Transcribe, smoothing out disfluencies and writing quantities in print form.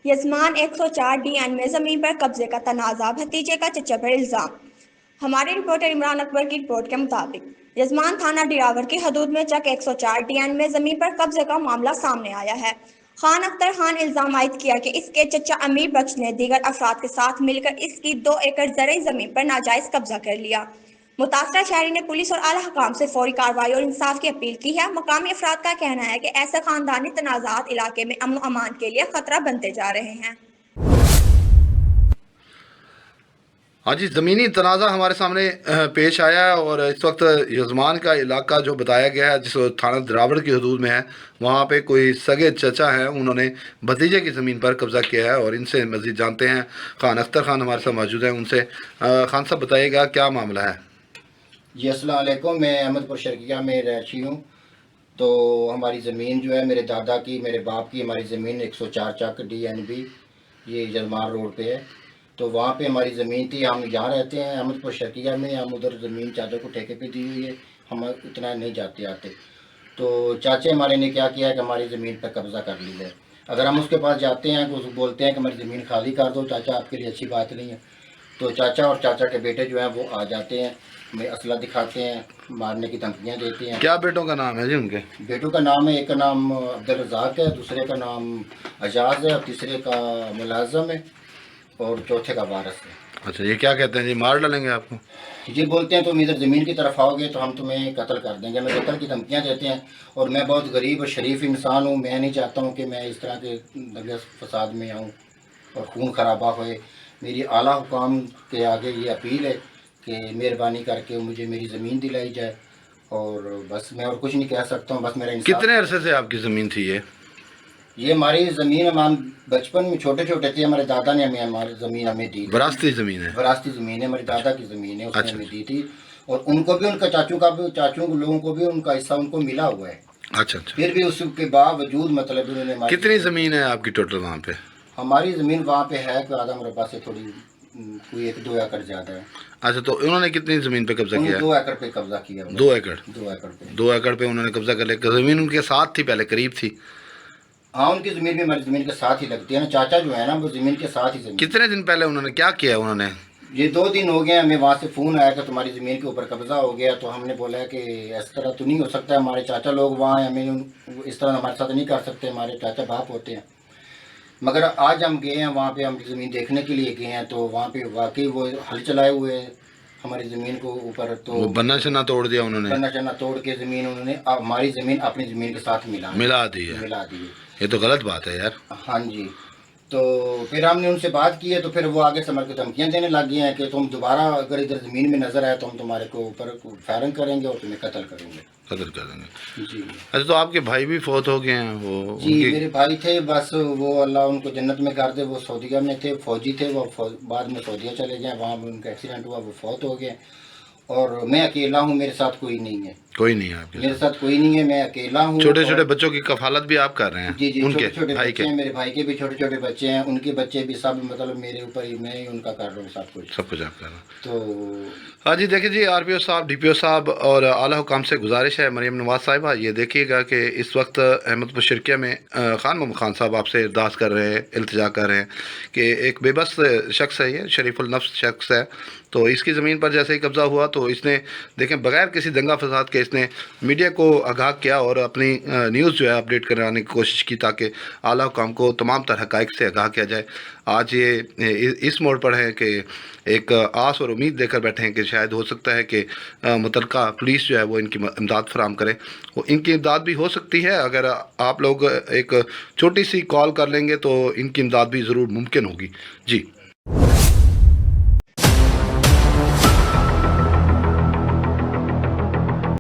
Yazman 104 DN میں زمین پر قبضے کا تنازع، بھتیجے کا چچا پر الزام۔ ہمارے رپورٹر عمران اکبر کی رپورٹ کے مطابق یزمان تھانہ ڈراور کی حدود میں چک 104 DN میں زمین پر قبضے کا معاملہ سامنے آیا ہے۔ خان اختر خان الزام عائد کیا کہ اس کے چچا امیر بخش نے دیگر افراد کے ساتھ مل کر اس کی 2 ایکڑ زرعی زمین پر ناجائز قبضہ کر لیا۔ متاثرہ شہری نے پولیس اور اعلیٰ حکام سے فوری کارروائی اور انصاف کی اپیل کی ہے۔ مقامی افراد کا کہنا ہے کہ ایسے خاندانی تنازعات علاقے میں امن و امان کے لیے خطرہ بنتے جا رہے ہیں۔ ہاں جی، زمینی تنازع ہمارے سامنے پیش آیا ہے اور اس وقت یزمان کا علاقہ جو بتایا گیا ہے جس تھانہ دراوڑ کی حدود میں ہے، وہاں پہ کوئی سگے چچا ہیں، انہوں نے بھتیجے کی زمین پر قبضہ کیا ہے اور ان سے مزید جانتے ہیں۔ خان اختر خان ہمارے ساتھ موجود ہیں، ان سے خان صاحب بتائیے گا کیا معاملہ ہے؟ جی السلام علیکم، میں احمد پور شرقیہ میں رہائشی ہوں۔ تو ہماری زمین جو ہے میرے دادا کی، میرے باپ کی ہماری زمین 104 چک DNB یہ یزمان روڈ پہ ہے۔ تو وہاں پہ ہماری زمین تھی، ہم یہاں رہتے ہیں احمد پور شرقیہ میں، ہم ادھر زمین چاچا کو ٹھیکے پہ دی ہوئی ہے، ہم اتنا نہیں جاتے آتے۔ تو چاچے ہمارے نے کیا کیا ہے کہ ہماری زمین پہ قبضہ کر لی ہے۔ اگر ہم اس کے پاس جاتے ہیں تو اس کو بولتے ہیں کہ ہماری زمین خالی کر دو، چاچا آپ کے لیے اچھی بات نہیں ہے۔ تو چاچا اور چاچا کے بیٹے جو ہیں وہ آ جاتے ہیں، ہمیں اسلحہ دکھاتے ہیں، مارنے کی دھمکیاں دیتے ہیں۔ کیا بیٹوں کا نام ہے جی ان کے؟ بیٹوں کا نام ہے، ایک کا نام عبدالرزاق ہے، دوسرے کا نام اعجاز ہے، اور تیسرے کا ملازم ہے، اور چوتھے کا وارث ہے۔ اچھا، یہ کیا کہتے ہیں جی؟ مار ڈالیں گے آپ کو؟ یہ بولتے ہیں تم ادھر زمین کی طرف آؤ گے تو ہم تمہیں قتل کر دیں گے، ہمیں قتل کی دھمکیاں دیتے ہیں۔ اور میں بہت غریب اور شریف انسان ہوں، میں نہیں چاہتا ہوں کہ میں اس طرح کے دنگے فساد میں آؤں اور خون خرابہ ہوئے۔ میری اعلیٰ حکام کے آگے یہ اپیل ہے کہ مہربانی کر کے مجھے میری زمین دلائی جائے، اور بس میں اور کچھ نہیں کہہ سکتا ہوں، بس میرا انصاف۔ کتنے عرصے سے آپ کی زمین تھی یہ ہماری زمین ہم بچپن میں چھوٹے چھوٹے تھے، ہمارے دادا نے ہماری زمین ہمیں دی تھی۔ وراثتی زمین ہے؟ وراثتی زمین ہے، ہمارے دادا کی زمین ہے، اس نے اچھا ہمیں دی تھی، اور ان کو بھی، ان کا چاچوں لوگوں کو بھی ان کا حصہ ان کو ملا ہوا ہے۔ اچھا اچھا، پھر بھی اس کے باوجود مطلب انہوں نے کتنی زمین ہے آپ کی ٹوٹل وہاں پہ؟ ہماری زمین وہاں پہ ہے کہ آدھا مربع سے تھوڑی کوئی 1-2 ایکڑ زیادہ ہے۔ اچھا، تو انہوں نے کتنی زمین پہ قبضہ کیا؟ 2 ایکڑ پہ قبضہ کیا۔ 2 ایکڑ؟ 2 ایکڑ پہ 2 ایکڑ پہ انہوں نے قبضہ کر لیا۔ زمین ان کے ساتھ تھی پہلے، قریب تھی؟ ہاں، ان کی زمین بھی ہماری زمین کے ساتھ ہی لگتی ہے نا، چاچا جو ہے نا وہ زمین کے ساتھ ہی زمین۔ کتنے دن پہلے انہوں نے کیا کیا؟ انہوں نے یہ 2 دن ہو گئے، ہمیں وہاں سے فون آیا کہ تمہاری زمین کے اوپر قبضہ ہو گیا۔ تو ہم نے بولا کہ اس طرح تو نہیں ہو سکتا، ہمارے چاچا لوگ وہاں ہیں، ہمیں اس طرح ہمارے ساتھ نہیں کر سکتے، ہمارے چاچا باپ ہوتے ہیں۔ مگر آج ہم گئے ہیں وہاں پہ، ہم زمین دیکھنے کے لیے گئے ہیں، تو وہاں پہ واقعی وہ ہل چلائے ہوئے ہماری زمین کو اوپر۔ تو وہ بنا شنا توڑ دیا انہوں نے؟ بنا چنا توڑ کے زمین انہوں نے ہماری زمین اپنی زمین کے ساتھ ملا دی ہے؟ ملا دی ہے۔ یہ تو غلط بات ہے یار۔ ہاں جی، تو پھر ہم نے ان سے بات کی ہے، تو پھر وہ آگے سے ہمارے کو دھمکیاں دینے لگ گئے ہیں کہ تم دوبارہ اگر ادھر زمین میں نظر آئے تو ہم تمہارے کو اوپر فائرنگ کریں گے اور تمہیں قتل کریں گے۔ قتل کر دیں گے؟ جی۔ اچھا، تو آپ کے بھائی بھی فوت ہو گئے ہیں؟ وہ جی میرے بھائی تھے، بس وہ اللہ ان کو جنت میں کر دے، وہ سعودیہ میں تھے، فوجی تھے، وہ بعد میں سعودیہ چلے گئے، وہاں ان کا ایکسیڈنٹ ہوا، وہ فوت ہو گئے، اور میں اکیلا ہوں، میرے ساتھ کوئی نہیں ہے۔ کوئی نہیں ہے آپ کے میرے ساتھ کوئی نہیں ہے، میں اکیلا ہوں۔ چھوٹے چھوٹے بچوں کی کفالت بھی آپ کر رہے ہیں؟ جی جی، ان کے چھوٹے چھوٹے بھائی بچے کے؟ ہیں، میرے بھائی کے بھی چھوٹے چھوٹے بچے ہیں، ان کے بچے بھی سب مطلب میرے اوپر ہی، میں ہی ان کا کر رہا ہوں سب کچھ آپ کر رہے ہیں؟ تو ہاں جی، دیکھیں جی، RPO صاحب، DPO صاحب اور اعلیٰ حکام سے گزارش ہے، مریم نواز صاحبہ، یہ دیکھیے گا کہ اس وقت احمد پور شرقیہ میں خان محمد خان صاحب آپ سے ارداس کر رہے ہیں، التجا کر رہے ہیں کہ ایک بے بس شخص ہے، یہ شریف النفس شخص ہے، تو اس کی زمین پر جیسے ہی قبضہ ہوا تو اس نے دیکھیں بغیر کسی دنگا فساد کے اس نے میڈیا کو آگاہ کیا اور اپنی نیوز جو ہے اپڈیٹ کرانے کی کوشش کی تاکہ اعلیٰ حکام کو تمام تر حقائق سے آگاہ کیا جائے۔ آج یہ اس موڑ پر ہے کہ ایک آس اور امید دے کر بیٹھے ہیں کہ شاید ہو سکتا ہے کہ متعلقہ پولیس جو ہے وہ ان کی امداد فراہم کرے۔ ان کی امداد بھی ہو سکتی ہے، اگر آپ لوگ ایک چھوٹی سی کال کر لیں گے تو ان کی امداد بھی ضرور ممکن ہوگی۔ جی۔